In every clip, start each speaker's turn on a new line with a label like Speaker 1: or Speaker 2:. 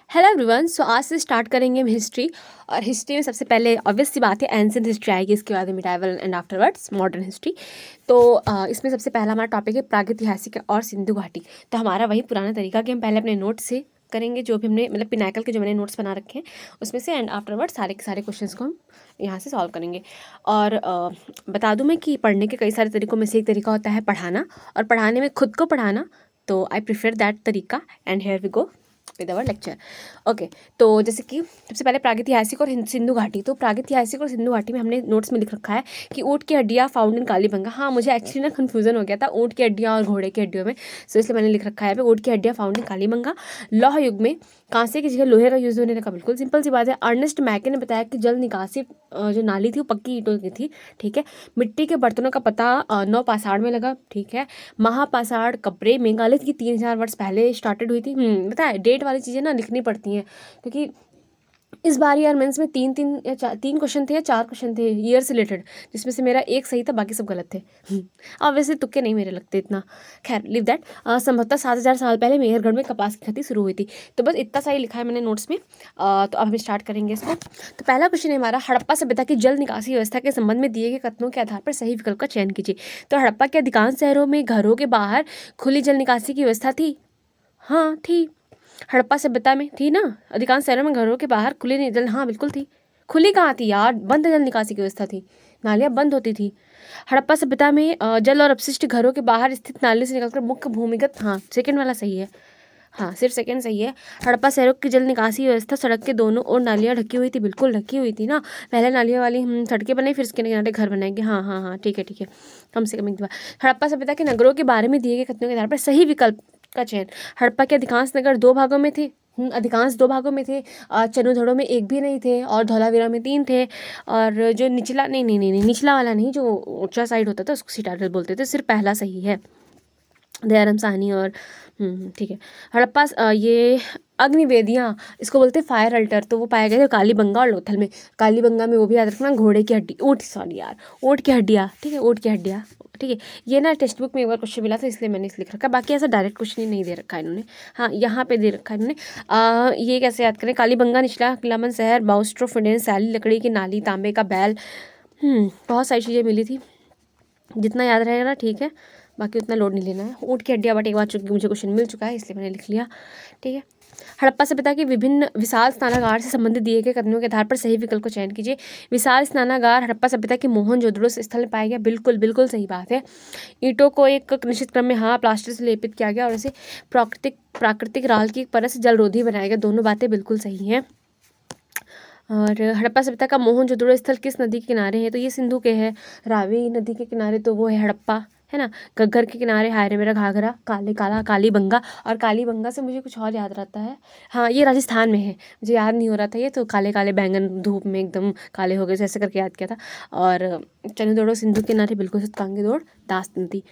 Speaker 1: Hello everyone. सो आज से start करेंगे हम हिस्ट्री। और हिस्ट्री में सबसे पहले ऑब्वियस सी बात है एंशिएंट हिस्ट्री आएगी, इसके बाद medieval and afterwards modern history. तो इसमें सबसे पहला हमारा टॉपिक है प्रागैतिहासिक और सिंधु घाटी। तो हमारा वही पुराना तरीका कि हम पहले अपने नोट्स से करेंगे, जो भी हमने मतलब पिनाकल के जो मैंने नोट्स बना रखे हैं उसमें से, एंड आफ्टरवर्ड सारे के सारे क्वेश्चंस को हम यहाँ से सॉल्व करेंगे। और बता दूँ मैं कि पढ़ने के कई सारे तरीकों में से एक तरीका होता है पढ़ाना, और पढ़ाने में खुद को पढ़ाना। तो आई प्रिफर दैट तरीका, and here we go with our lecture. Okay, तो जैसे कि सबसे पहले प्रागैतिहासिक और सिंधु घाटी। तो प्रागैतिहासिक और सिंधु घाटी में हमने नोट्स में लिख रखा है कि ऊँट की हड्डियाँ फाउंड इन कालीबंगा। हाँ, मुझे एक्चुअली ना कन्फ्यूजन हो गया था ऊँट की हड्डियाँ और घोड़े की हड्डियों में, सो इसलिए मैंने लिख रखा है ऊँट की हड्डियाँ फाउंड इन कालीबंगा। लौह युग में कांसे की जगह लोहे का यूज़ होने लगा। बिल्कुल सिंपल सी बात है। अर्नेस्ट मैके ने बताया कि जल निकासी जो नाली थी वो पक्की ईंटों की थी। ठीक है। मिट्टी के बर्तनों का पता नौ पाषाण में लगा। ठीक है। महापाषाण कपड़े मेगालिथ की 3000 वर्ष पहले स्टार्टेड हुई थी। बताया डेट वाली चीज़ें ना लिखनी पड़ती हैं, क्योंकि इस बार यार मेंस में तीन क्वेश्चन थे या 4 क्वेश्चन थे ईयर से रिलेटेड, जिसमें से मेरा एक सही था, बाकी सब गलत थे। अब वैसे तुक्के नहीं मेरे लगते इतना। खैर लिव दैट। संभवतः 7000 साल पहले मेहरगढ़ में कपास की खेती शुरू हुई थी। तो बस इतना सा ही लिखा है मैंने नोट्स में। तो अब हम स्टार्ट करेंगे इसको। तो पहला क्वेश्चन है हमारा, हड़प्पा सभ्यता की जल निकासी व्यवस्था के संबंध में दिए गए कथनों के आधार पर सही विकल्प का चयन कीजिए। तो हड़प्पा के अधिकांश शहरों में घरों के बाहर खुली जल निकासी की व्यवस्था थी। हाँ थी। हड़प्पा सभ्यता में थी ना, अधिकांश शहरों में घरों के बाहर खुली जल, हाँ बिल्कुल थी। खुली कहाँ थी यार, बंद जल निकासी की व्यवस्था थी, नालियाँ बंद होती थी। हड़प्पा सभ्यता में जल और अपशिष्ट घरों के बाहर स्थित नाली से निकलकर मुख्य भूमिगत, हाँ सेकंड वाला सही है, हाँ सिर्फ सेकंड सही है। हड़प्पा शहरों की जल निकासी व्यवस्था सड़क के दोनों ओर नालियाँ ढकी हुई थी। बिल्कुल ढकी हुई थी ना, पहले नालियाँ वाली सड़कें बनाई, फिर उसके किनारे घर बनाएंगे। हाँ हाँ हाँ ठीक है ठीक है, कम से कम एक बार। हड़प्पा सभ्यता के नगरों के बारे में दिए गए कथनों के आधार पर सही विकल्प का चयन। हड़प्पा के अधिकांश नगर 2 भागों में थे। अधिकांश 2 भागों में थे। चनुधड़ों में एक भी नहीं थे, और धौलावीरा में 3 थे। और जो निचला नहीं निचला वाला नहीं, जो ऊंचा साइड होता था उसको सिटाडल बोलते थे। सिर्फ पहला सही है, दयाराम साहनी और ठीक है। हड़प्पा ये अग्निवेदियाँ, इसको बोलते हैं फायर अल्टर, तो वो पाया गया था कालीबंगा और लोथल में। कालीबंगा में वो भी याद रखना, घोड़े की हड्डी, ऊँट सॉरी यार, ऊँट की हड्डियाँ। ठीक है, ऊँट की हड्डियाँ। ठीक है, ये ना टेक्स्ट बुक में एक बार क्वेश्चन मिला था, इसलिए मैंने इस लिख रखा। बाकी ऐसा डायरेक्ट क्वेश्चन ही नहीं दे रखा है इन्होंने। हाँ यहाँ पे दे रखा है इन्होंने। ये कैसे याद करें, कालीबंगा निचला किलामन शहर, बाउस्ट्रो फिडेंस, सैली लकड़ी की नाली, तांबे का बैल। बहुत सारी चीज़ें मिली थी, जितना याद रहेगा ना ठीक है, बाकी उतना लोड नहीं लेना है। ऊँट की हड्डियाँ बट एक बार चूँकि मुझे क्वेश्चन मिल चुका है इसलिए मैंने लिख लिया। ठीक है। हड़प्पा सभ्यता के विभिन्न विशाल स्नानागार से संबंधित दिए गए कथनों के आधार पर सही विकल्प को चयन कीजिए। विशाल स्नानागार हड़प्पा सभ्यता के मोहनजोदड़ो स्थल में पाया गया। बिल्कुल बिल्कुल सही बात है। ईंटों को एक निश्चित क्रम में हाँ प्लास्टर से लेपित किया गया और इसे प्राकृतिक राल की परत से जलरोधी बनाया गया। दोनों बातें बिल्कुल सही हैं। और हड़प्पा सभ्यता का मोहनजोदड़ो स्थल किस नदी के किनारे है, तो ये सिंधु के है। रावी नदी के किनारे तो वो है हड़प्पा, है ना। घग्गर के किनारे हाय रे मेरा घाघरा, कालीबंगा। और कालीबंगा से मुझे कुछ और याद रहता है, हाँ ये राजस्थान में है, मुझे याद नहीं हो रहा था ये, तो काले काले बैंगन धूप में एकदम काले हो गए, जैसे करके याद किया था। और चनुदड़ो सिंधु के किनारे बिल्कुल से कांगे दौड़ दास नदी।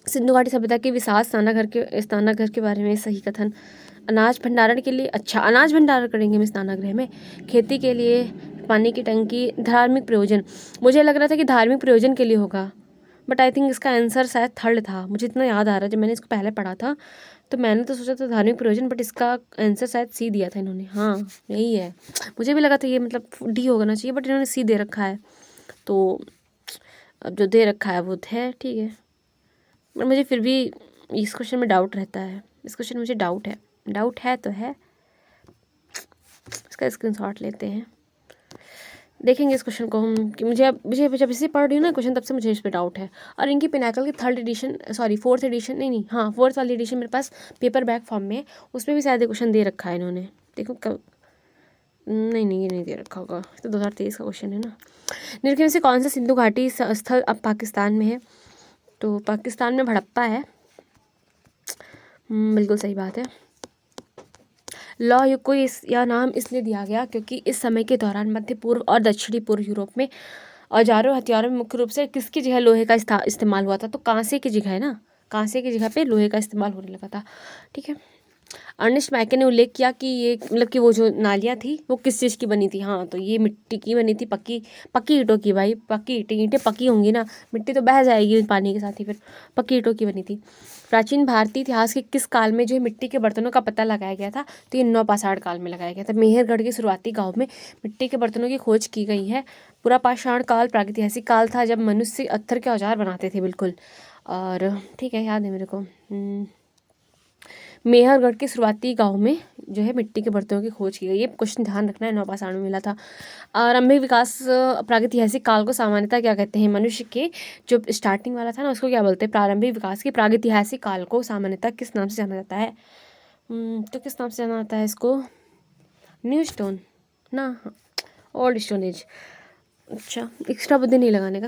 Speaker 1: सिंधु घाटी सभ्यता के विशाल स्नानाघर के बारे में सही कथन। अनाज भंडारण के लिए, अच्छा अनाज भंडारण करेंगे हम स्नानागृह में। खेती के लिए, पानी की टंकी, धार्मिक प्रयोजन। मुझे लग रहा था कि धार्मिक प्रयोजन के लिए होगा, बट आई थिंक इसका आंसर शायद थर्ड था। मुझे इतना याद आ रहा है, जब मैंने इसको पहले पढ़ा था तो मैंने तो सोचा था धार्मिक प्रयोजन, बट इसका आंसर शायद सी दिया था इन्होंने। हाँ यही है, मुझे भी लगा था ये मतलब डी होना चाहिए, बट इन्होंने सी दे रखा है, तो अब जो दे रखा है वो है ठीक है। पर मुझे फिर भी इस क्वेश्चन में डाउट रहता है, इस क्वेश्चन में मुझे डाउट है तो है। इसका स्क्रीनशॉट लेते हैं, देखेंगे इस क्वेश्चन को हम, कि मुझे जब इसे पढ़ रही हूँ ना क्वेश्चन, तब से मुझे इस पर डाउट है। और इनकी पिनाकल की फोर्थ एडिशन नहीं हाँ फोर्थ वाली एडिशन मेरे पास पेपर बैक फॉर्म में, उसमें भी शायद क्वेश्चन दे रखा है इन्होंने। देखो कब, नहीं ये नहीं दे रखा होगा, तो 2023 का क्वेश्चन है ना। निम्नलिखित में से कौन सा सिंधु घाटी स्थल अब पाकिस्तान में है, तो पाकिस्तान में हड़प्पा है। बिल्कुल सही बात है। लौह युग को यह नाम इसलिए दिया गया क्योंकि इस समय के दौरान मध्य पूर्व और दक्षिणी पूर्व यूरोप में औजारों हथियारों में मुख्य रूप से किसकी जगह लोहे का इस्तेमाल हुआ था, तो कांसे की जगह है ना, कांसे की जगह पे लोहे का इस्तेमाल होने लगा था। ठीक है। अर्नेस्ट मैके ने उल्लेख किया कि ये मतलब कि वो जो नालियाँ थी वो किस चीज़ की बनी थी, हाँ तो ये मिट्टी की बनी थी, पक्की ईंटों की। भाई पक्की ईंटें पक्की होंगी ना, मिट्टी तो बह जाएगी पानी के साथ ही, फिर पक्की ईंटों की बनी थी। प्राचीन भारतीय इतिहास के किस काल में जो है मिट्टी के बर्तनों का पता लगाया गया था? तो ये नवपाषाण काल में लगाया गया था। मेहरगढ़ के शुरुआती गांव में मिट्टी के बर्तनों की खोज की गई है। पुरापाषाण काल प्रागैतिहासिक काल था जब मनुष्य पत्थर के औजार बनाते थे, बिल्कुल। और ठीक है, याद है मेरे को। मेहरगढ़ के शुरुआती गांव में जो है मिट्टी के बर्तनों की खोज की गई। ये क्वेश्चन ध्यान रखना है, नवपाषाण में मिला था। आरंभिक विकास प्रागैतिहासिक काल को सामान्यतः क्या कहते हैं? मनुष्य के जो स्टार्टिंग वाला था ना, उसको क्या बोलते हैं? प्रारंभिक विकास के प्रागैतिहासिक काल को सामान्यतः किस नाम से जाना जाता है? तो किस नाम से जाना जाता है इसको? न्यू स्टोन ना, ओल्ड स्टोन एज। अच्छा, एक्स्ट्रा बुद्धि नहीं लगाने का,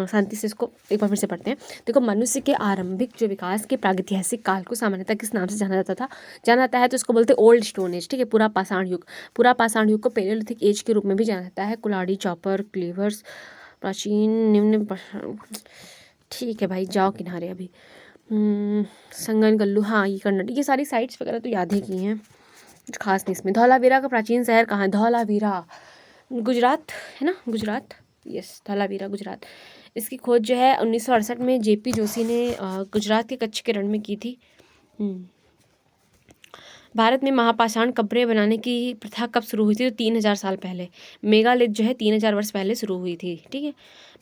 Speaker 1: शांति से इसको एक बार फिर से पढ़ते हैं। देखो, मनुष्य के आरंभिक जो विकास के प्रागैतिहासिक काल को सामान्यतः किस नाम से जाना जाता है? तो इसको बोलते हैं ओल्ड स्टोन एज, ठीक है। पूरा पाषाण युग, पूरा पाषाण युग को पेलियोलिथिक एज के रूप में भी जाना जाता है। कुल्हाड़ी, चॉपर, क्लीवर्स, प्राचीन, निम्न। ठीक है भाई, जाओ किनारे अभी। संगन गल्लू, हाँ ये कर्नाटक, ये सारी साइट्स वगैरह तो याद ही की हैं, कुछ खास नहीं इसमें। धौलावीरा का प्राचीन शहर कहाँ है? धौलावीरा गुजरात है ना, गुजरात, यस, धौलावीरा गुजरात। इसकी खोज जो है 1968 में जेपी जोशी ने गुजरात के कच्छ के रण में की थी। भारत में महापाषाण कब्रें बनाने की प्रथा कब शुरू हुई थी? तो 3000 साल पहले। मेगालिथ जो है 3000 वर्ष पहले शुरू हुई थी, ठीक है।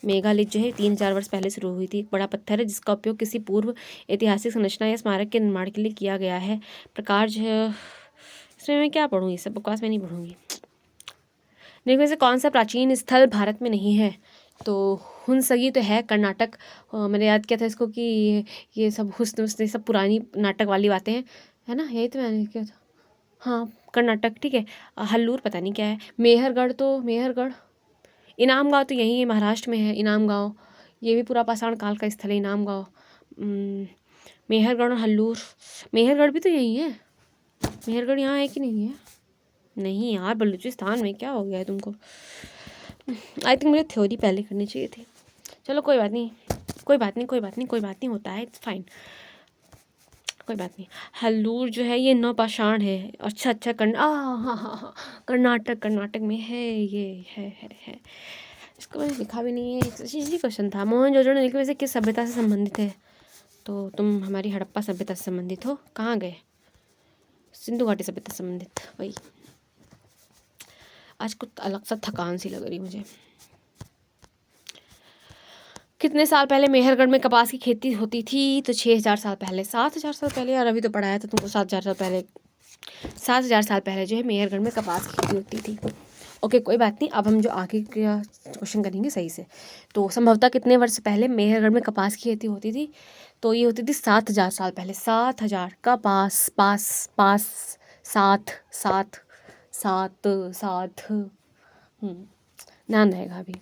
Speaker 1: मेगालिथ जो है 3000 वर्ष पहले शुरू हुई थी। एक बड़ा पत्थर है जिसका उपयोग किसी पूर्व ऐतिहासिक संरचना या स्मारक के निर्माण के लिए किया गया है। प्रकार जो है, इसमें मैं क्या पढ़ूँगी? सब बकवास में नहीं पढ़ूँगी। देखो, ऐसे कौन सा प्राचीन स्थल भारत में नहीं है? तो हुंसगी तो है, कर्नाटक। मैंने याद किया था इसको कि ये सब हुस्न ये सब पुरानी नाटक वाली बातें हैं, है ना, यही तो मैंने किया था। हाँ, कर्नाटक, ठीक है। हल्लूर पता नहीं क्या है। मेहरगढ़, इनाम गाँव तो यही है, महाराष्ट्र में है इनाम गाँव। ये भी पूरा पाषाण काल का स्थल है, इनाम गाँव। मेहरगढ़ और हल्लूर, मेहरगढ़ भी तो यही है। मेहरगढ़ यहाँ है कि नहीं है? नहीं यार, बलूचिस्तान में क्या हो गया है तुमको? आई थिंक मुझे थ्योरी पहले करनी चाहिए थी। चलो कोई बात नहीं, होता है, इट्स फाइन, कोई बात नहीं। हल्लूर जो है ये नवपाषाण है। अच्छा, हाँ, कर्नाटक में है ये, है। इसको मैंने लिखा भी नहीं है, इजी क्वेश्चन था। मोहनजोदड़ो ने वैसे किस सभ्यता से संबंधित है? तो तुम हमारी हड़प्पा सभ्यता से संबंधित हो। कहाँ गए? सिंधु घाटी सभ्यता से संबंधित। वही, आज कुछ अलग सा थकान सी लग रही मुझे। कितने साल पहले मेहरगढ़ में कपास की खेती होती थी? तो 6000 साल पहले। 7000 साल पहले यार, अभी तो पढ़ाया था तुमको 7000 साल पहले। 7000 साल पहले जो है मेहरगढ़ में कपास की खेती होती थी। ओके, कोई बात नहीं। अब हम जो आगे का क्वेश्चन करेंगे सही से। तो संभवतः कितने वर्ष पहले मेहरगढ़ में कपास की खेती होती थी? तो ये होती थी 7000 साल पहले। 7000 का पास 7 ध्यान रहेगा अभी।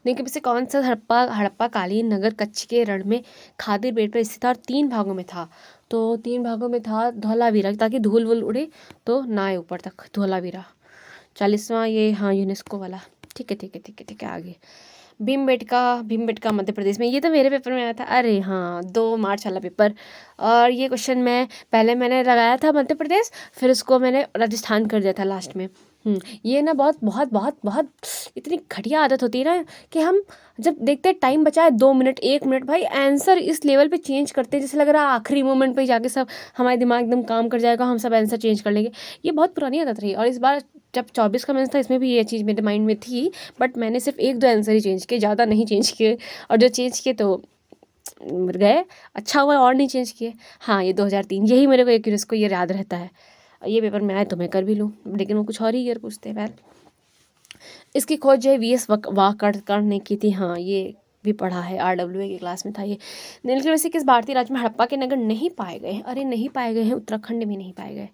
Speaker 1: देखिए, वैसे कौन सा हड़प्पा कालीन नगर कच्छ के रण में खादी बेट पर स्थित था और 3 भागों में था? तो 3 भागों में था धौलावीरा, ताकि धूल वूल उड़े तो ना आए ऊपर तक। धौलावीरा 40वां ये, हाँ, यूनेस्को वाला। ठीक है। आगे भीमबेटका मध्य प्रदेश में। ये तो मेरे पेपर में आया था। अरे हाँ, 2 मार्च वाला पेपर। और ये क्वेश्चन मैंने लगाया था मध्य प्रदेश, फिर उसको मैंने राजस्थान कर दिया था लास्ट में। ये ना बहुत इतनी घटिया आदत होती है ना, कि हम जब देखते हैं टाइम बचा है 2 मिनट 1 मिनट, भाई आंसर इस लेवल पे चेंज करते हैं जैसे लग रहा है आखिरी मोमेंट पे जाके सब हमारे दिमाग एकदम काम कर जाएगा, हम सब आंसर चेंज कर लेंगे। ये बहुत पुरानी आदत रही। और इस बार जब 24 का मेंस था, इसमें भी ये चीज़ मेरे माइंड में थी, बट मैंने सिर्फ 1-2 आंसर ही चेंज किए, ज़्यादा नहीं चेंज किए। और जो चेंज किए तो गए, अच्छा हुआ और नहीं चेंज किए। हाँ, ये 2003, यही मेरे को एक यूनेस्को ये याद रहता है। ये पेपर में आए तो मैं कर भी लूँ, लेकिन वो कुछ और ही ईयर पूछते हैं। वैल, इसकी खोज जो है वीएस वाकड़कर ने की थी। हाँ, ये भी पढ़ा है, RWA की क्लास में था ये। नीलगिरी में से किस भारतीय राज्य में हड़प्पा के नगर नहीं पाए गए? अरे नहीं पाए गए हैं, उत्तराखंड में नहीं पाए गए।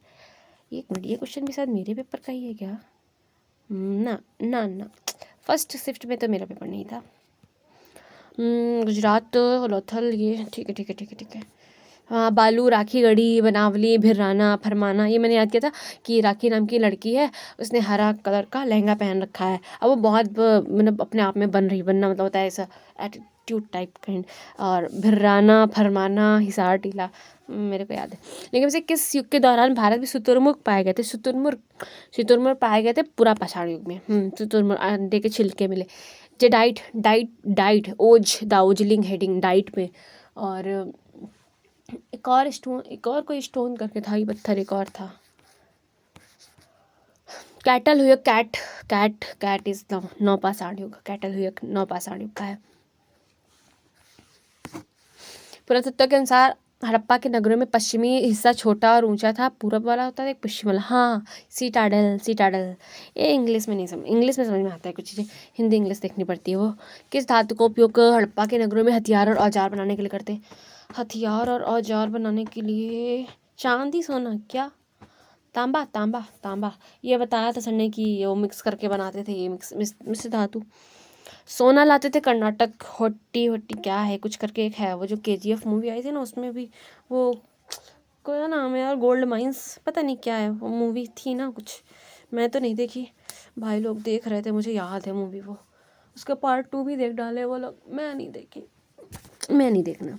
Speaker 1: एक मिनट, ये क्वेश्चन भी शायद मेरे पेपर का ही है क्या? ना, फर्स्ट शिफ्ट में तो मेरा पेपर नहीं था। गुजरात, लोथल, ये ठीक है। हाँ, बालू, राखी गढ़ी, बनावली, भिराना, फरमाना, ये मैंने याद किया था कि राखी नाम की लड़की है, उसने हरा कलर का लहंगा पहन रखा है। अब वो बहुत मतलब अपने आप में बनना मतलब होता है ऐसा एटीट्यूड टाइप काइंड। और भिराना, फरमाना, हिसार टीला, मेरे को याद है। लेकिन वैसे किस युग के दौरान भारत में शुतुरमुर्ग पाए गए थे? शुतुरमुर्ग पाए गए थे पूरा पाषाण युग में। शुतुरमुर्ग, अंडे के छिलके मिले। डाइट ओज दाओजलिंग हेडिंग डाइट में। और एक और कोई स्टोन करके था, ये पत्थर एक और था। कैटल हुआ कैट इज द नौपाषाण युग। कैटल हुआ नौपाषाण युग का है। पुरातत्व के अनुसार हड़प्पा के नगरों में पश्चिमी हिस्सा छोटा और ऊंचा था, पूरब वाला होता था, एक पश्चिम वाला। हाँ, सीटाडल। ये इंग्लिश में समझ में आता है कुछ चीज़ें, हिंदी इंग्लिश देखनी पड़ती है। वो किस धातु का उपयोग हड़प्पा के नगरों में हथियार और औजार बनाने के लिए करते? हथियार और औजार बनाने के लिए चांदी, सोना, क्या तांबा। ये बताया था सर ने कि वो मिक्स करके बनाते थे, ये मिक्स धातु। सोना लाते थे कर्नाटक। होट्टी क्या है कुछ करके एक है, वो जो KGF मूवी आई थी ना, उसमें भी वो कोई नाम है यार, गोल्ड माइंस पता नहीं क्या है, वो मूवी थी ना कुछ। मैं तो नहीं देखी, भाई लोग देख रहे थे, मुझे याद है मूवी वो। उसका पार्ट 2 भी देख डाले वो लोग, मैं नहीं देखना।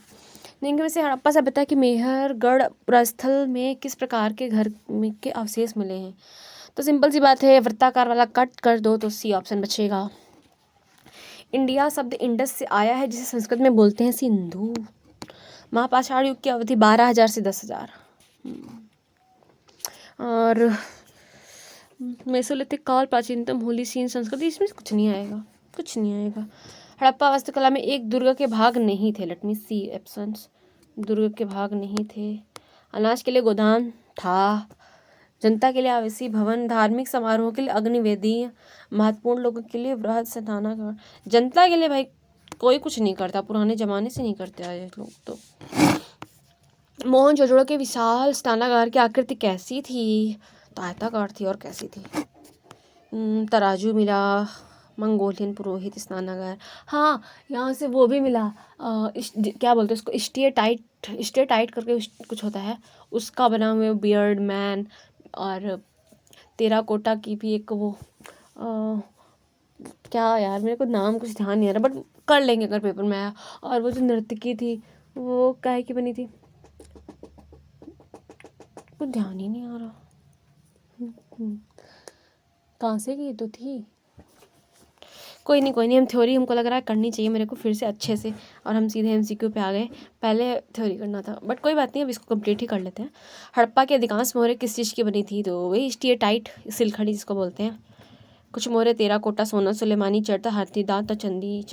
Speaker 1: निम्न से हड़प्पा सभ्यता की मेहरगढ़ पुरास्थल में किस प्रकार के घर में के अवशेष मिले हैं? तो सिंपल सी बात है, वृत्ताकार वाला कट कर दो तो C ऑप्शन बचेगा। इंडिया शब्द इंडस से आया है, जिसे संस्कृत में बोलते हैं सिंधु। महापाषाण युग की अवधि 12,000 से 10,000। और मेसोलिथिक काल, प्राचीनतम होलीसीन संस्कृति, इसमें कुछ नहीं आएगा। हड़प्पा वास्तुकला में एक दुर्ग के भाग नहीं थे। लेट मी सी ऑप्शंस। दुर्ग के भाग नहीं थे। अनाज के लिए गोदाम था। जनता के लिए आवासीय भवन, धार्मिक समारोह के लिए अग्निवेदी, महत्वपूर्ण लोगों के लिए बृहद स्नानागार। जनता के लिए भाई कोई कुछ नहीं करता, पुराने जमाने से नहीं करते आए लोग तो। मोहनजोदड़ो के विशाल स्नानागार की आकृति कैसी थी? तो आयताकार थी। और कैसी थी? तराजू मिला, मंगोलियन पुरोहित स्नानागार। हाँ, यहाँ से वो भी मिला, क्या बोलते हैं उसको, स्टेटाइट करके कुछ होता है, उसका बना हुआ बियर्ड मैन। और टेराकोटा की भी एक वो क्या यार, मेरे को नाम कुछ ध्यान नहीं आ रहा, बट कर लेंगे अगर पेपर में आया। और वो जो नर्तकी थी वो काहे की बनी थी, कुछ ध्यान ही नहीं आ रहा, कांसे की तो थी। कोई नहीं, हम थ्योरी, हमको लग रहा है करनी चाहिए मेरे को फिर से अच्छे से, और हम सीधे MCQ पे आ गए। पहले थ्योरी करना था, बट कोई बात नहीं, अब इसको कंप्लीट ही कर लेते हैं। हड़प्पा के अधिकांश मोहरें किस चीज़ की बनी थी? तो वही स्टेटाइट, सिलखड़ी जिसको बोलते हैं। कुछ मोहरें टेराकोटा, सोना, सुलेमानी, चरता, हाथी दांत और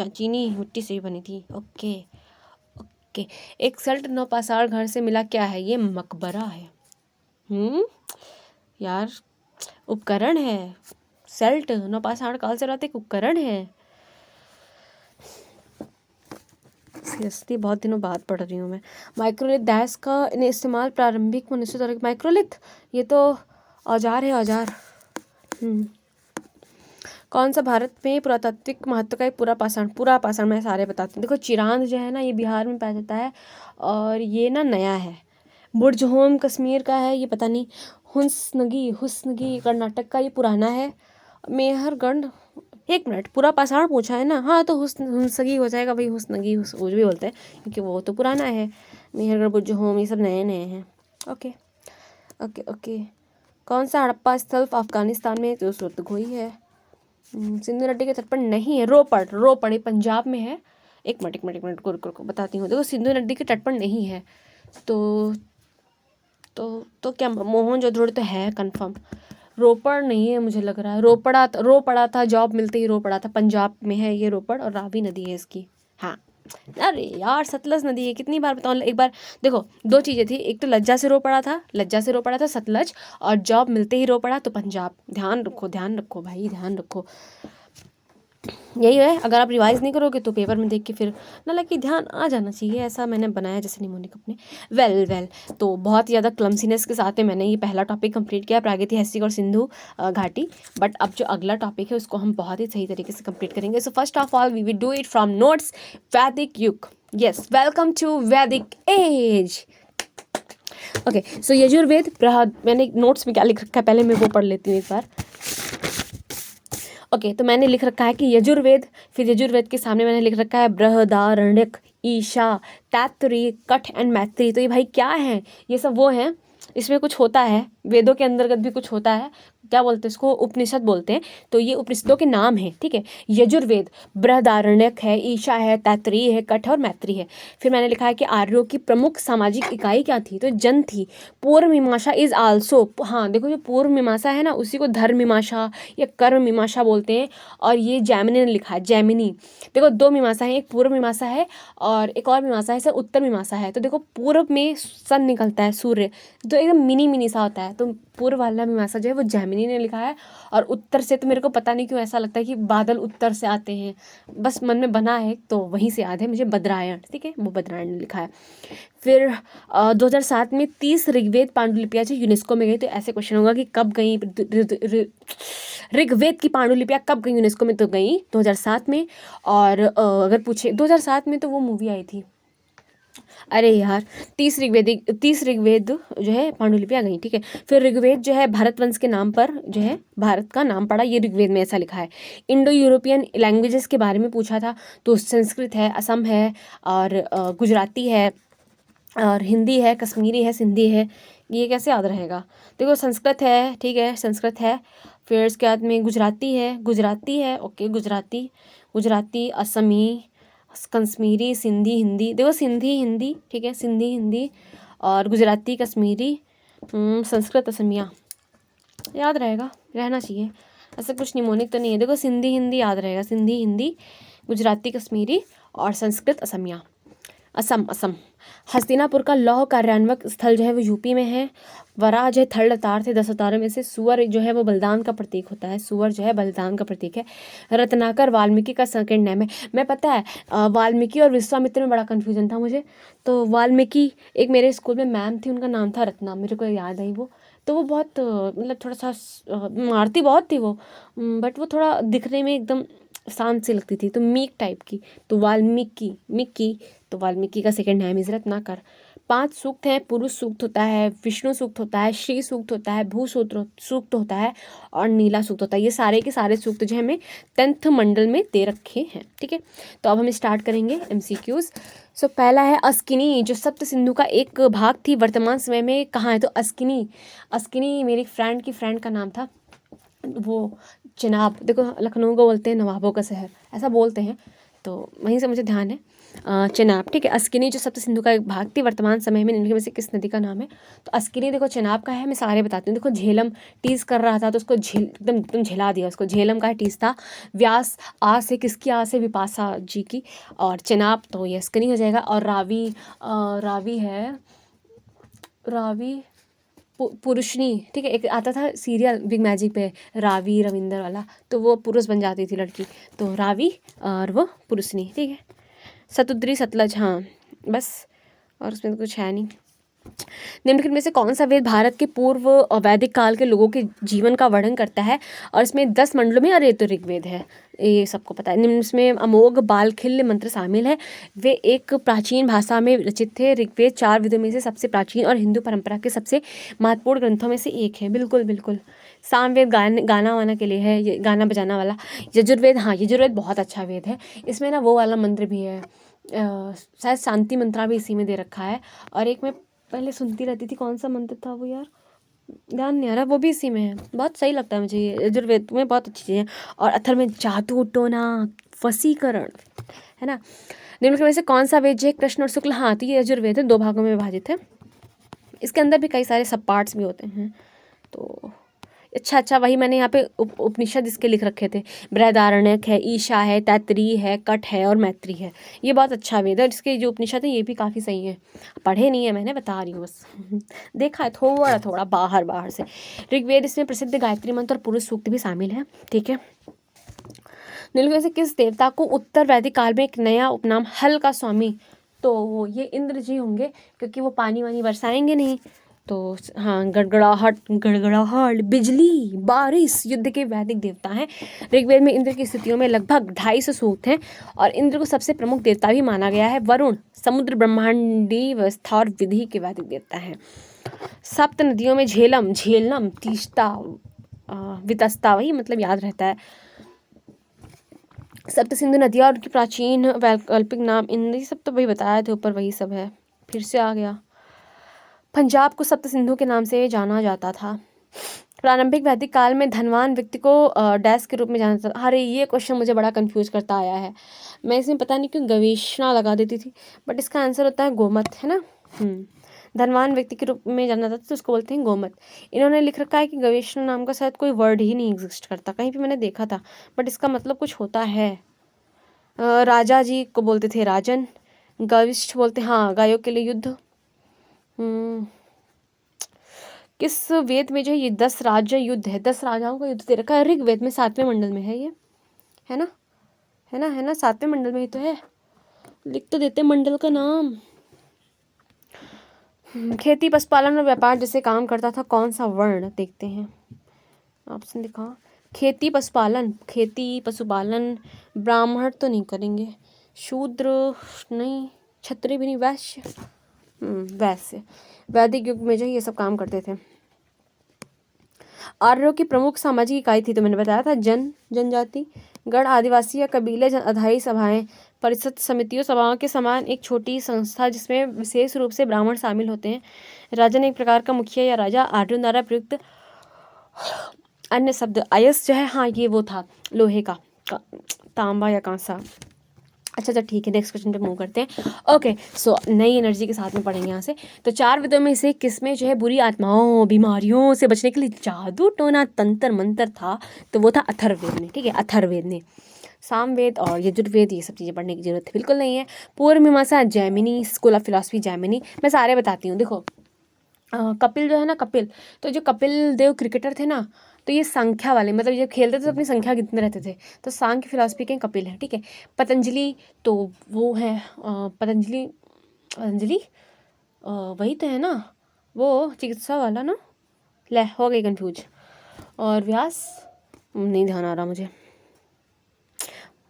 Speaker 1: चीनी मिट्टी से ही बनी थी। ओके। एक सल्ट नौपाषाण घर से मिला, क्या है ये? मकबरा है। यार उपकरण है। सेल्ट नौपाषाण काल से रहते एक उपकरण है। सीरियसली बहुत दिनों बाद पढ़ रही हूँ मैं। माइक्रोलिथ डैश का इस्तेमाल प्रारंभिक मनुष्य द्वारा। माइक्रोलिथ ये तो औजार है, औजार। कौन सा भारत में पुरातात्विक महत्व का एक पूरा पाषाण मैं सारे बताती हूँ। देखो, चिरांद जो है ना, ये बिहार में पाया जाता है, और ये ना नया है। बुर्जहोम कश्मीर का है, ये पता नहीं। हुस्नगी कर्नाटक का, ये पुराना है। मेहरगढ़, एक मिनट, पूरा पाषाण पूछा है ना? हाँ, तो हुस्नगी हो जाएगा भाई, हुस्नगी वो भी बोलते हैं, क्योंकि वो तो पुराना है। मेहरगढ़, बुर्जहोम, ये सब नए हैं। ओके। कौन सा हड़प्पा स्थल अफगानिस्तान में? तो सुरतगोई है। सिंधु नदी के तट पर नहीं है। रोपड़ ये पंजाब में है। एक मिनट को बताती हूँ। देखो, सिंधु नदी के तट पर नहीं है, तो क्या मोहनजोदड़ो तो है कंफर्म। रोपड़ नहीं है, मुझे लग रहा है रो पड़ा था, जॉब मिलते ही रो पड़ा था। पंजाब में है ये रोपड़, और रावी नदी है इसकी। हाँ, अरे यार, सतलज नदी है, कितनी बार बताऊँ। एक बार देखो, 2 चीज़ें थी, एक तो लज्जा से रो पड़ा था सतलज, और जॉब मिलते ही रो पड़ा तो पंजाब। ध्यान रखो भाई, ध्यान रखो। यही है, अगर आप रिवाइज नहीं करोगे तो पेपर में देख के फिर ना लगे, ध्यान आ जाना चाहिए, ऐसा मैंने बनाया जैसे निमोनिक अपने। वेल तो बहुत ज़्यादा क्लमसीनेस के साथ में मैंने ये पहला टॉपिक कंप्लीट किया, प्रागैतिहासिक और सिंधु घाटी। बट अब जो अगला टॉपिक है उसको हम बहुत ही सही तरीके से कंप्लीट करेंगे। So first of all we will do it from notes. वैदिक युग, yes, welcome to Vedic age. Okay, so Yajurveda मैंने नोट्स में क्या लिख रखा है पहले मैं वो पढ़ लेती हूँ एक बार। ओके, तो मैंने लिख रखा है कि यजुर्वेद, फिर यजुर्वेद के सामने मैंने लिख रखा है बृहदारण्यक, ईशा, तैत्तिरीय, कठ एंड मैत्री। तो ये भाई क्या है? ये सब वो हैं इसमें कुछ होता है, वेदों के अंतर्गत भी कुछ होता है, क्या बोलते हैं इसको, उपनिषद बोलते हैं। तो ये उपनिषदों के नाम हैं, ठीक है। यजुर्वेद, बृहदारण्यक है, ईशा है, तैत्तिरीय है, कठ है और मैत्री है। फिर मैंने लिखा है कि आर्यों की प्रमुख सामाजिक इकाई क्या थी, तो जन थी। पूर्व मीमांसा इज आल्सो, हाँ देखो जो पूर्व मीमांसा है ना, उसी को धर्म मीमांसा या कर्म मीमांसा बोलते हैं। और ये जैमिनी ने लिखा है, जैमिनी। देखो दो मीमांसा है, एक पूर्व मीमांसा है और एक और मीमांसा है, इसे उत्तर मीमांसा है। तो देखो पूर्व में सन निकलता है, सूर्य, तो एकदम मिनी मिनी सा होता है। तो पूर्व वाला मीमांसा जो है वो जैमिनी ने लिखा है। और उत्तर से तो मेरे को पता नहीं क्यों ऐसा लगता है कि बादल उत्तर से आते हैं, बस मन में बना है तो वहीं से याद है मुझे, बद्रायण, ठीक है, वो बद्रायण ने लिखा है। फिर 2007 में 30 ऋग्वेद पांडुलिपियाँ जो यूनेस्को में गई। तो ऐसे क्वेश्चन होगा कि कब गई ऋग्वेद की पांडुलिपियाँ कब गई यूनेस्को में, तो गई 2007 में। और अगर पूछे 2007 में तो वो मूवी आई थी, अरे यार, 30 ऋग्वेद जो है पांडुलिपियाँ गई, ठीक है। फिर ऋग्वेद जो है भारतवंश के नाम पर जो है भारत का नाम पड़ा, ये ऋग्वेद में ऐसा लिखा है। इंडो यूरोपियन लैंग्वेजेस के बारे में पूछा था, तो संस्कृत है, असम है और गुजराती है और हिंदी है, कश्मीरी है, सिंधी है। ये कैसे याद रहेगा, देखो संस्कृत है, ठीक है, संस्कृत है। फिर उसके बाद में गुजराती है, ओके, गुजराती, असमी, कश्मीरी, सिंधी, हिंदी, देखो सिंधी हिंदी, ठीक है, सिंधी हिंदी और गुजराती, कश्मीरी, संस्कृत, असमिया, याद रहेगा, रहना चाहिए, ऐसा कुछ निमोनिक तो नहीं है। देखो सिंधी हिंदी याद रहेगा, सिंधी हिंदी, गुजराती, कश्मीरी और संस्कृत, असमिया, असम। हस्तिनापुर का लौह कार्यान्वयन स्थल जो है वो यूपी में है। वराह जो है थर्ड अवतार थे 10 अवतारों में से। सुअर जो है वो बलिदान का प्रतीक होता है, सुअर जो है बलिदान का प्रतीक है। रत्नाकर वाल्मीकि का सेकंड नेम है। मैं पता है वाल्मीकि और विश्वामित्र में बड़ा कन्फ्यूजन था मुझे। तो वाल्मीकि, एक मेरे स्कूल में मैम थी, उनका नाम था रत्ना, मेरे को याद आई वो। तो वो बहुत मतलब थोड़ा सा मारती बहुत थी वो, बट वो थोड़ा दिखने में एकदम शांत सी लगती थी, तो मीक टाइप की। तो मिक्की, तो वाल्मीकि का सेकंड नेम इज रत्नाकर। 5 सूक्त हैं, पुरुष सूक्त होता है, विष्णु सूक्त होता है, श्री सूक्त होता है, भू सूक्त होता है और नीला सूक्त होता है। ये सारे के सारे सूक्त जो हमें 10th मंडल में दे रखे हैं, ठीक है। तो अब हम स्टार्ट करेंगे MCQs। सो पहला है अस्किनी, जो सप्त सिंधु का एक भाग थी, वर्तमान समय में कहाँ है, तो अस्किनी मेरी फ्रेंड की फ्रेंड का नाम था। वो चिनाब, देखो लखनऊ को बोलते हैं नवाबों का शहर, ऐसा बोलते हैं, तो वहीं से मुझे ध्यान है। चिनाब, ठीक है। अस्किनी जो सप्त सिंधु का एक भाग थी, वर्तमान समय में इनके में से किस नदी का नाम है, तो अस्किनी देखो चिनाब का है। मैं सारे बताती हूँ। देखो झेलम टीज कर रहा था तो उसको एकदम झेला दिया उसको, झेलम का टीज था। व्यास आ से, किसकी आ से, विपाशा जी की। और चिनाब तो ये अस्किनी हो जाएगा। और रावी पुरुषनी, ठीक है, एक आता था सीरियल बिग मैजिक पे, रावी रविंदर वाला, तो वो पुरुष बन जाती थी लड़की, तो रावी और वो पुरुषनी, ठीक है। सतुद्री, सतलज, हाँ बस, और उसमें तो कुछ है नहीं। निम्नलिखित में से कौन सा वेद भारत के पूर्व वैदिक काल के लोगों के जीवन का वर्णन करता है, और इसमें 10 मंडलों में, और ये तो ऋग्वेद है, ये सबको पता है। निम्न इसमें अमोघ बालखिल्य मंत्र शामिल है। वे एक प्राचीन भाषा में रचित थे। ऋग्वेद 4 वेदों में से सबसे प्राचीन और हिंदू परंपरा के सबसे महत्वपूर्ण ग्रंथों में से एक है। बिल्कुल बिल्कुल। सामवेद गाना वाना के लिए है, ये गाना बजाना वाला। यजुर्वेद, हाँ यजुर्वेद बहुत अच्छा वेद है। इसमें ना वो वाला मंत्र भी है, शायद शांति मंत्रा भी इसी में दे रखा है। और एक मैं पहले सुनती रहती थी, कौन सा मंत्र था वो यार, ध्यान नहीं आ रहा, वो भी इसी में है। बहुत सही लगता है मुझे ये यजुर्वेद में, बहुत अच्छी चीज़ है। और अथर्व में जादू टोना वसीकरण है ना। निम्नलिखित में से कौन सा वेद जो है कृष्ण और शुक्ल, हाँ तो ये यजुर्वेद है, 2 भागों में विभाजित है। इसके अंदर भी कई सारे सब पार्ट्स भी होते हैं। तो अच्छा वही मैंने यहाँ पे उपनिषद इसके लिख रखे थे। बृहदारण्यक है, ईशा है, तैत्तिरीय है, कठ है और मैत्री है। ये बहुत अच्छा वेद है, और इसके जो उपनिषद है ये भी काफ़ी सही है। पढ़े नहीं है मैंने, बता रही हूँ बस देखा है थोड़ा थोड़ा बाहर से। ऋग्वेद, इसमें प्रसिद्ध गायत्री मंत्र और पुरुष सूक्त भी शामिल है, ठीक है। निम्नलिखित में से किस देवता को उत्तर वैदिक काल में एक नया उपनाम हल का स्वामी, तो ये इंद्र जी होंगे, क्योंकि वो पानी वानी बरसाएंगे नहीं। तो हाँ, गड़गड़ाहट, बिजली, बारिश, युद्ध के वैदिक देवता हैं। ऋग्वेद में इंद्र की स्थितियों में लगभग 250 सूक्त हैं, और इंद्र को सबसे प्रमुख देवता भी माना गया है। वरुण समुद्र, ब्रह्मांडी व्यवस्था और विधि के वैदिक देवता हैं। सप्त नदियों में झेलम, तीस्ता, वितस्ता, वही मतलब याद रहता है। सप्त सिंधु नदियाँ और उनकी प्राचीन वैकल्पिक नाम, इन सब तो वही बताया थे ऊपर, वही सब है, फिर से आ गया। पंजाब को सप्त सिंधु के नाम से जाना जाता था। प्रारंभिक वैदिक काल में धनवान व्यक्ति को डैश के रूप में जाना जाता था। अरे ये क्वेश्चन मुझे बड़ा कंफ्यूज करता आया है, मैं इसमें पता नहीं क्यों गवेषणा लगा देती थी, बट इसका आंसर होता है गोमत, है ना। धनवान व्यक्ति के रूप में जाना जाता था तो उसको बोलते हैं गोमत। इन्होंने लिख रखा है कि गवेषणा नाम का शायद कोई वर्ड ही नहीं एग्जिस्ट करता, कहीं भी मैंने देखा था, बट इसका मतलब कुछ होता है। राजा जी को बोलते थे राजन, गविष्ठ बोलते हैं हाँ गायों के लिए युद्ध। किस वेद में जो है ये 10 राज्य युद्ध है, 10 राजाओं का युद्ध दे रखा है, ऋग्वेद में 7वें मंडल में है ये, है ना, है ना, है ना, 7वें मंडल में ही तो है, लिख तो देते मंडल का नाम। खेती पशुपालन और व्यापार जैसे काम करता था कौन सा वर्ण, देखते हैं ऑप्शन दिखाओ। खेती पशुपालन, खेती पशुपालन, ब्राह्मण तो नहीं करेंगे, शूद्र नहीं, क्षत्रिय भी नहीं, वैश्य, वैश्य। वैदिक युग में जो ये सब काम करते थे। आर्यों की प्रमुख सामाजिक इकाई थी तो मैंने बताया था जनजाति, गढ़, आदिवासी या कबीले, अधाई सभाएं, परिषद, समितियों, सभाओं के समान एक छोटी संस्था जिसमें विशेष रूप से ब्राह्मण शामिल होते हैं। राजन एक प्रकार का मुखिया या राजा। आर्यों द्वारा प्रयुक्त अन्य शब्द, आयस जो है हाँ ये वो था लोहे का, तांबा या कांसा। अच्छा ठीक है, नेक्स्ट क्वेश्चन पे मूव करते हैं। ओके सो नई एनर्जी के साथ में पढ़ेंगे यहाँ से। तो 4 वेदों में से किसमें जो है बुरी आत्माओं बीमारियों से बचने के लिए जादू टोना तंत्र मंत्र था, तो वो था अथर्ववेद में, ठीक है, अथर्ववेद में। सामवेद और यजुर्वेद ये सब चीज़ें पढ़ने की जरूरत बिल्कुल नहीं है। पूर्व मीमांसा Jaimini, school of philosophy Jaimini, मैं सारे बताती हूँ। देखो कपिल जो है ना, कपिल, तो जो कपिल देव क्रिकेटर थे ना, तो ये संख्या वाले, मतलब जब खेलते थे तो अपनी संख्या गिनते रहते थे, तो सांख्य फिलॉसफी के कपिल है, ठीक है। पतंजलि तो वो है पतंजलि, पतंजलि वही तो है ना, वो चिकित्सा वाला ना, ले हो गई कंफ्यूज। और व्यास नहीं ध्यान आ रहा मुझे,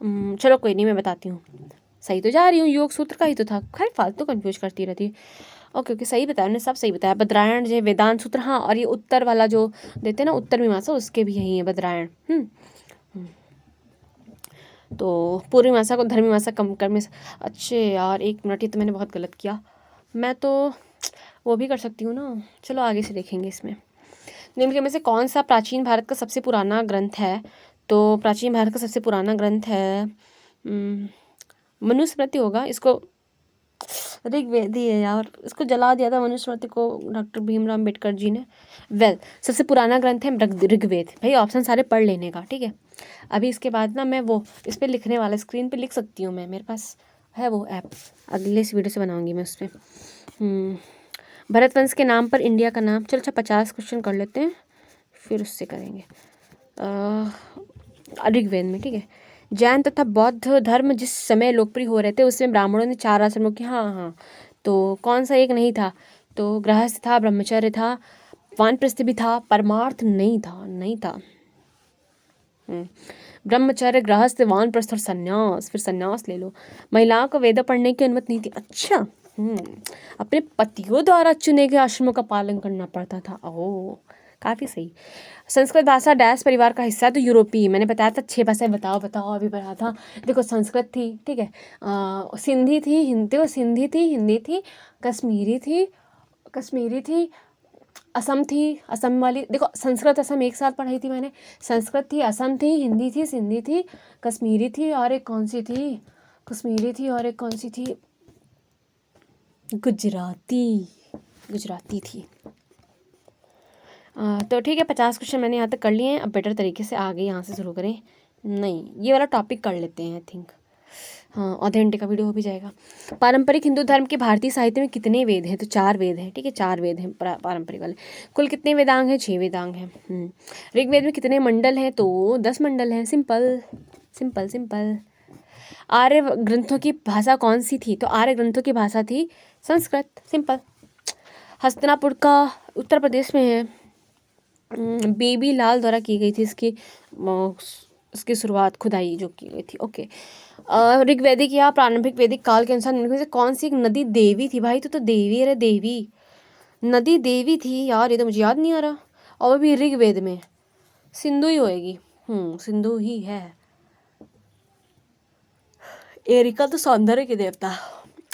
Speaker 1: चलो कोई नहीं, मैं बताती हूँ, सही तो जा रही हूँ, योग सूत्र का ही तो था, खैर फालतू कंफ्यूज करती रहती है। ओके सही बताया, उन्होंने सब सही बताया। बद्रायण जो है वेदांत सूत्र, हाँ, और ये उत्तर वाला जो देते हैं ना उत्तर मीमांसा, उसके भी यही है बद्रायण। तो पूर्व मीमांसा को धर्म मीमांसा कम कर में, अच्छे यार 1 मिनट, ये तो मैंने बहुत गलत किया, मैं तो वो भी कर सकती हूँ ना, चलो आगे से देखेंगे इसमें। निम्न में से कौन सा प्राचीन भारत का सबसे पुराना ग्रंथ है, तो प्राचीन भारत का सबसे पुराना ग्रंथ है मनुस्मृति होगा, इसको ऋग्वेद ही है यार, इसको जला दिया था मनुस्मृति को डॉक्टर भीमराव अम्बेडकर जी ने। सबसे पुराना ग्रंथ है ऋग्वेद। भाई ऑप्शन सारे पढ़ लेने का, ठीक है। अभी इसके बाद ना मैं वो इस पर लिखने वाला, स्क्रीन पे लिख सकती हूँ मैं, मेरे पास है वो ऐप, अगले इस वीडियो से बनाऊंगी मैं उस पर। भरतवंश के नाम पर इंडिया का नाम, चलो अच्छा 50 क्वेश्चन कर लेते हैं फिर उससे करेंगे ऋग्वेद में, ठीक है। जैन तथा बौद्ध धर्म जिस समय लोकप्रिय हो रहे थे उसमें ब्राह्मणों ने 4 आश्रमों की, हाँ, तो कौन सा एक नहीं था, तो गृहस्थ था, ब्रह्मचर्य था, वानप्रस्थ भी था, परमार्थ नहीं था। ब्रह्मचर्य, गृहस्थ, वानप्रस्थ और सन्यास, फिर सन्यास ले लो। महिलाओं को वेद पढ़ने की अनुमति नहीं थी, अच्छा, अपने पतियों द्वारा चुने गए आश्रमों का पालन करना पड़ता था, ओह काफ़ी सही। संस्कृत भाषा डैश परिवार का हिस्सा, तो यूरोपीय, मैंने बताया था 6 भाषाएं, बताओ अभी पढ़ा था। देखो संस्कृत थी, ठीक है, सिंधी थी, हिंदी थी, कश्मीरी थी, असम थी, असम वाली, देखो संस्कृत असम एक साथ पढ़ाई थी मैंने, संस्कृत थी, असम थी, हिंदी थी, सिंधी थी, कश्मीरी थी, और एक कौन सी थी, गुजराती थी। तो ठीक है, 50 क्वेश्चन मैंने यहाँ तक कर लिए हैं, अब बेटर तरीके से आगे यहाँ से शुरू करें। नहीं, ये वाला टॉपिक कर लेते हैं आई थिंक, हाँ, आधे घंटे का वीडियो हो भी जाएगा। पारंपरिक हिंदू धर्म के भारतीय साहित्य में कितने वेद हैं, तो 4 वेद हैं, ठीक है, 4 वेद हैं पारंपरिक वाले। कुल कितने वेदांग हैं, 6 वेदांग हैं। ऋग्वेद में कितने मंडल हैं, तो 10 मंडल हैं, सिंपल। आर्य ग्रंथों की भाषा कौन सी थी, तो आर्य ग्रंथों की भाषा थी संस्कृत, सिंपल। हस्तिनापुर का उत्तर प्रदेश में है, बेबी लाल द्वारा की गई थी इसकी शुरुआत, खुदाई जो की गई थी, ओके। ऋग्वैदिक या प्रारंभिक वैदिक काल के अनुसार निम्न में से कौन सी एक नदी देवी थी, भाई तो देवी, अरे देवी नदी देवी थी यार, ये तो मुझे याद नहीं आ रहा, और वो भी ऋग्वेद में, सिंधु ही होएगी, सिंधु ही है। एरिका तो सौंदर्य की देवता,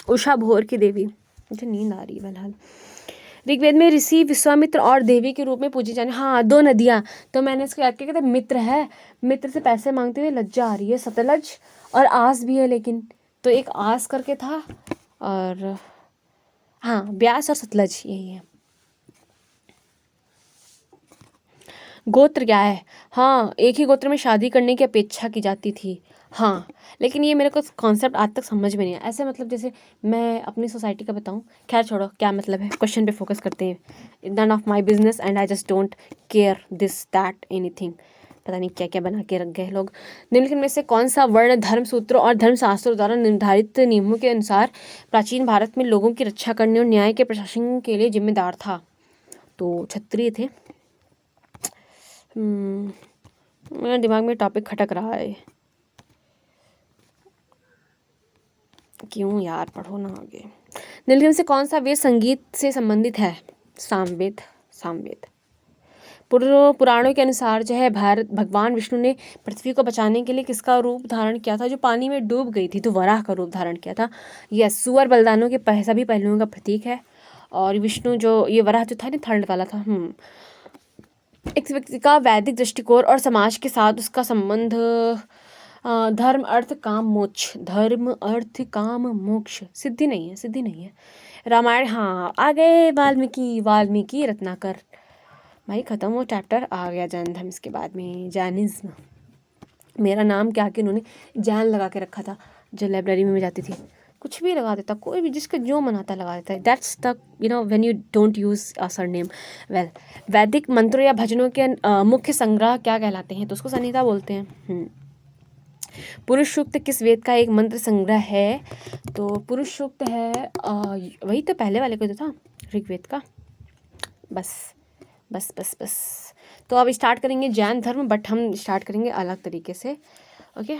Speaker 1: उषा भोर की देवी, मुझे नींद आ रही है फिलहाल। ऋग्वेद में ऋषि विश्वामित्र और देवी के रूप में पूजी जाने, हाँ 2 नदियाँ, तो मैंने इसको याद किया, कहते मित्र है, मित्र से पैसे मांगते हुए लज्जा आ रही है, सतलज और आस भी है, लेकिन तो एक आस करके था, और हाँ ब्यास और सतलज यही है। गोत्र क्या है, हाँ एक ही गोत्र में शादी करने की अपेक्षा की जाती थी, हाँ लेकिन ये मेरे को कॉन्सेप्ट आज तक समझ में नहीं आया। ऐसे मतलब जैसे मैं अपनी सोसाइटी का बताऊँ, खैर छोड़ो क्या मतलब है, क्वेश्चन पे फोकस करते हैं। None of my business and I just don't care this that anything. पता नहीं क्या क्या बना के रख गए लोग। निम्नलिखित में से कौन सा वर्ण धर्म सूत्रों और धर्मशास्त्रों द्वारा निर्धारित नियमों के अनुसार प्राचीन भारत में लोगों की रक्षा करने और न्याय के प्रशासन के लिए जिम्मेदार था? तो क्षत्रिय थे। मेरे दिमाग में टॉपिक खटक रहा है, क्यों यार, पढ़ो ना आगे। निम्नलिखित से कौन सा वेद संगीत से संबंधित है? सामवेद। सामवेद। पुराणों के अनुसार जो है भगवान विष्णु ने पृथ्वी को बचाने के लिए किसका रूप धारण किया था, जो पानी में डूब गई थी, तो वराह का रूप धारण किया था। यह सुअर बलिदानों के सभी पहलुओं का प्रतीक है। और विष्णु जो ये वराह जो था ना, थर्ड वाला था। एक व्यक्ति का वैदिक दृष्टिकोण और समाज के साथ उसका संबंध, धर्म अर्थ काम मोक्ष, धर्म अर्थ काम मोक्ष, सिद्धि नहीं है, सिद्धि नहीं है। रामायण, हाँ आ गए वाल्मीकि रत्नाकर, भाई खत्म वो चैप्टर, आ गया जैन धर्म। इसके बाद में जैनिज्म, मेरा नाम क्या कि उन्होंने जैन लगा के रखा था, जो लाइब्रेरी में मैं जाती थी, कुछ भी लगा देता, कोई भी जिसका जो मन आता लगा देता है। That's the when you don't use a surname. Well, वैदिक मंत्रों या भजनों के मुख्य संग्रह क्या कहलाते हैं? तो उसको संहिता बोलते हैं। पुरुष सूक्त किस वेद का एक मंत्र संग्रह है? तो पुरुष सूक्त है वही तो पहले वाले को तो था, ऋग्वेद का। बस बस बस बस। तो अब स्टार्ट करेंगे जैन धर्म, बट हम स्टार्ट करेंगे अलग तरीके से। ओके।